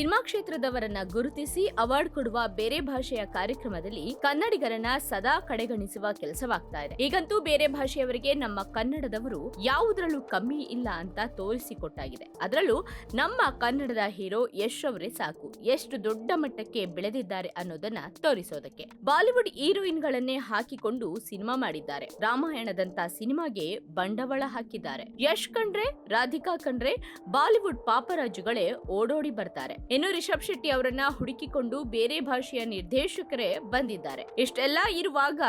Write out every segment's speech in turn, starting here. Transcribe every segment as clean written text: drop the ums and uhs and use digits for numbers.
Cinema ಕ್ಷೇತ್ರದವರನ್ನ ಗುರುತಿಸಿ award ಕೊಡುವ ಬೇರೆ ಭಾಷೆಯ ಕಾರ್ಯಕ್ರಮದಲ್ಲಿ ಕನ್ನಡಿಗರನ್ನ ಸದಾ ಕಡೆಗಣಿಸುವ ಕೆಲಸವಾಗ್ತಾ ಇದೆ. ಈಗಂತೂ ಬೇರೆ ಭಾಷೆಯವರಿಗೆ ನಮ್ಮ ಕನ್ನಡದವರು ಯಾವುದರಲ್ಲೂ ಕಮ್ಮಿ ಇಲ್ಲ ಅಂತ ತೋರಿಸಿಕೊಟ್ಟಾಗಿದೆ. ಅದರಲ್ಲೂ ನಮ್ಮ ಕನ್ನಡದ ಹೀರೋ ಯಶ್ ಅವರೇ ಸಾಕು, ಎಷ್ಟು ದೊಡ್ಡ ಮಟ್ಟಕ್ಕೆ ಬೆಳೆದಿದ್ದಾರೆ ಅನ್ನೋದನ್ನ ತೋರಿಸೋದಕ್ಕೆ. ಬಾಲಿವುಡ್ ಹೀರೋಯಿನ್ಗಳನ್ನೇ ಹಾಕಿಕೊಂಡು ಸಿನಿಮಾ ಮಾಡಿದ್ದಾರೆ. ರಾಮಾಯಣದಂತ ಸಿನಿಮಾಗೆ ಬಂಡವಾಳ ಹಾಕಿದ್ದಾರೆ. ಯಶ್ ಕಂಡ್ರೆ, ರಾಧಿಕಾ ಕಂಡ್ರೆ ಬಾಲಿವುಡ್ ಪಾಪರಾಜುಗಳೇ ಓಡೋಡಿ ಬರ್ತಾರೆ. ಇನ್ನು ರಿಷಬ್ ಶೆಟ್ಟಿ ಅವರನ್ನ ಹುಡುಕಿಕೊಂಡು ಬೇರೆ ಭಾಷೆಯ ನಿರ್ದೇಶಕರೇ ಬಂದಿದ್ದಾರೆ. ಇಷ್ಟೆಲ್ಲ ಇರುವಾಗ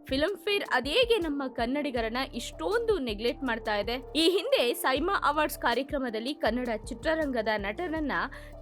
ಫಿಲ್ಮ್ ಫೇರ್ ಅದೇಗೆ ನಮ್ಮ ಕನ್ನಡಿಗರನ್ನ ಇಷ್ಟೊಂದು ನೆಗ್ಲೆಕ್ಟ್ ಮಾಡ್ತಾ ಇದೆ? ಈ ಹಿಂದೆ ಸೈಮಾ ಅವಾರ್ಡ್ಸ್ ಕಾರ್ಯಕ್ರಮದಲ್ಲಿ ಕನ್ನಡ ಚಿತ್ರರಂಗದ ನಟರನ್ನ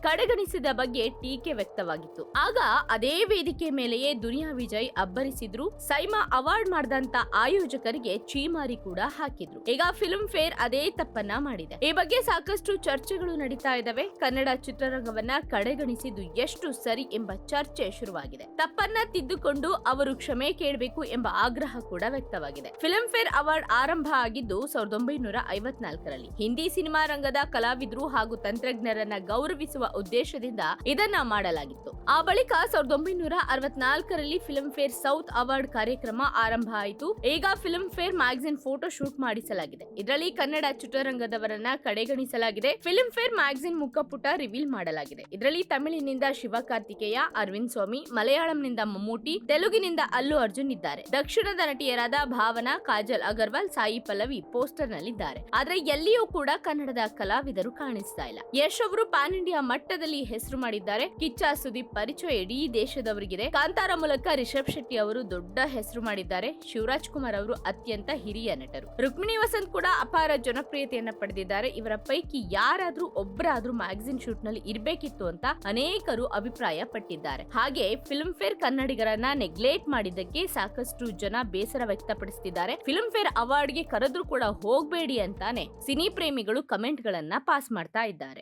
ಕಡೆಗಣಿಸಿದ ಬಗ್ಗೆ ಟೀಕೆ ವ್ಯಕ್ತವಾಗಿತ್ತು. ಆಗ ಅದೇ ವೇದಿಕೆ ಮೇಲೆಯೇ ದುನಿಯಾ ವಿಜಯ್ ಅಬ್ಬರಿಸಿದ್ರು. ಸೈಮಾ ಅವಾರ್ಡ್ ಮಾಡಿದಂತ ಆಯೋಜಕರಿಗೆ ಚೀಮಾರಿ ಕೂಡ ಹಾಕಿದ್ರು. ಈಗ ಫಿಲ್ಮ್ ಫೇರ್ ಅದೇ ತಪ್ಪನ್ನ ಮಾಡಿದೆ. ಈ ಬಗ್ಗೆ ಸಾಕಷ್ಟು ಚರ್ಚೆಗಳು ನಡೀತಾ ಇದಾವೆ. ಕನ್ನಡ ಚಿತ್ರರಂಗವನ್ನ ಕಡೆಗಣಿಸಿದ್ದು ಎಷ್ಟು ಸರಿ ಎಂಬ ಚರ್ಚೆ ಶುರುವಾಗಿದೆ. ತಪ್ಪನ್ನ ತಿದ್ದುಕೊಂಡು ಅವರು ಕ್ಷಮೆ ಕೇಳಬೇಕು ಎಂಬ ಆಗ್ರಹ ಕೂಡ ವ್ಯಕ್ತವಾಗಿದೆ. ಫಿಲ್ಮ್ ಫೇರ್ ಅವಾರ್ಡ್ ಆರಂಭ ಆಗಿದ್ದು 1954ರಲ್ಲಿ. ಹಿಂದಿ ಸಿನಿಮಾ ರಂಗದ ಕಲಾವಿದರು ಹಾಗೂ ತಂತ್ರಜ್ಞರನ್ನ ಗೌರವಿಸುವ ಉದ್ದೇಶದಿಂದ ಇದನ್ನ ಮಾಡಲಾಗಿತ್ತು. ಆ ಬಳಿಕ 1964ರಲ್ಲಿ ಫಿಲ್ಮ್ ಫೇರ್ ಸೌತ್ ಅವಾರ್ಡ್ ಕಾರ್ಯಕ್ರಮ ಆರಂಭ ಆಯಿತು. ಈಗ Filmfare magazine photo shoot ಮಾಡಿಸಲಾಗಿದೆ. ಇದರಲ್ಲಿ ಕನ್ನಡ ಚಿತ್ರರಂಗದವರನ್ನ ಕಡೆಗಣಿಸಲಾಗಿದೆ. ಫಿಲ್ಮ್ ಫೇರ್ ಮ್ಯಾಗಜಿನ್ ಮುಖಪುಟ ರಿವೀಲ್ ಮಾಡಲಾಗಿದೆ. ಇದರಲ್ಲಿ ತಮಿಳಿನಿಂದ ಶಿವಕಾರ್ತಿಕೇಯ, ಅರವಿಂದ್ ಸ್ವಾಮಿ, ಮಲಯಾಳಂನಿಂದ ಮಮ್ಮೂಟಿ, ತೆಲುಗಿನಿಂದ ಅಲ್ಲು ಅರ್ಜುನ್ ಇದ್ದಾರೆ. ದಕ್ಷಿಣದ ನಟಿಯರಾದ ಭಾವನಾ, ಕಾಜಲ್ ಅಗರ್ವಾಲ್, ಸಾಯಿ ಪಲ್ಲವಿ ಪೋಸ್ಟರ್ ನಲ್ಲಿದ್ದಾರೆ. ಆದ್ರೆ ಎಲ್ಲಿಯೂ ಕೂಡ ಕನ್ನಡದ ಕಲಾವಿದರು ಕಾಣಿಸ್ತಾ ಇಲ್ಲ. ಯಶ್ ಅವರು ಪ್ಯಾನ್ ಇಂಡಿಯಾ ಮಟ್ಟದಲ್ಲಿ ಹೆಸರು ಮಾಡಿದ್ದಾರೆ. ಕಿಚ್ಚ ಸುದೀಪ್ ಪರಿಚಯ ಇಡೀ ದೇಶದವರಿಗಿದೆ. ಕಾಂತಾರ ಮೂಲಕ ರಿಷಬ್ ಶೆಟ್ಟಿ ಅವರು ದೊಡ್ಡ ಹೆಸರು ಮಾಡಿದ್ದಾರೆ. ಶಿವರಾಜ್ ಕುಮಾರ್ ಅವರು ಅತ್ಯಂತ ಹಿರಿಯ ನಟರು. ರುಕ್ಮಿಣಿ ವಸಂತ್ ಕೂಡ ಅಪಾರ ಜನಪ್ರಿಯತೆಯನ್ನ ಪಡೆದಿದ್ದಾರೆ. ಇವರ ಪೈಕಿ ಯಾರಾದ್ರೂ ಒಬ್ಬರಾದ್ರೂ ಮ್ಯಾಗಜಿನ್ ಶೂಟ್ ನಲ್ಲಿ ಇರ್ಬೇಕಿತ್ತು ಅಂತ ಅನೇಕರು ಅಭಿಪ್ರಾಯ ಪಟ್ಟಿದ್ದಾರೆ. ಹಾಗೆ ಫಿಲ್ಮ್ ಫೇರ್ ಕನ್ನಡಿಗರನ್ನ ನೆಗ್ಲೆಕ್ಟ್ ಮಾಡಿದ್ದಕ್ಕೆ ಸಾಕಷ್ಟು ಜನ ಬೇಸರ ವ್ಯಕ್ತಪಡಿಸುತ್ತಿದ್ದಾರೆ. ಫಿಲ್ಮ್ ಫೇರ್ ಅವಾರ್ಡ್ಗೆ ಕರೆದ್ರೂ ಕೂಡ ಹೋಗ್ಬೇಡಿ ಅಂತಾನೆ ಸಿನಿ ಪ್ರೇಮಿಗಳು ಕಮೆಂಟ್ ಗಳನ್ನ ಪಾಸ್ ಮಾಡ್ತಾ ಇದ್ದಾರೆ.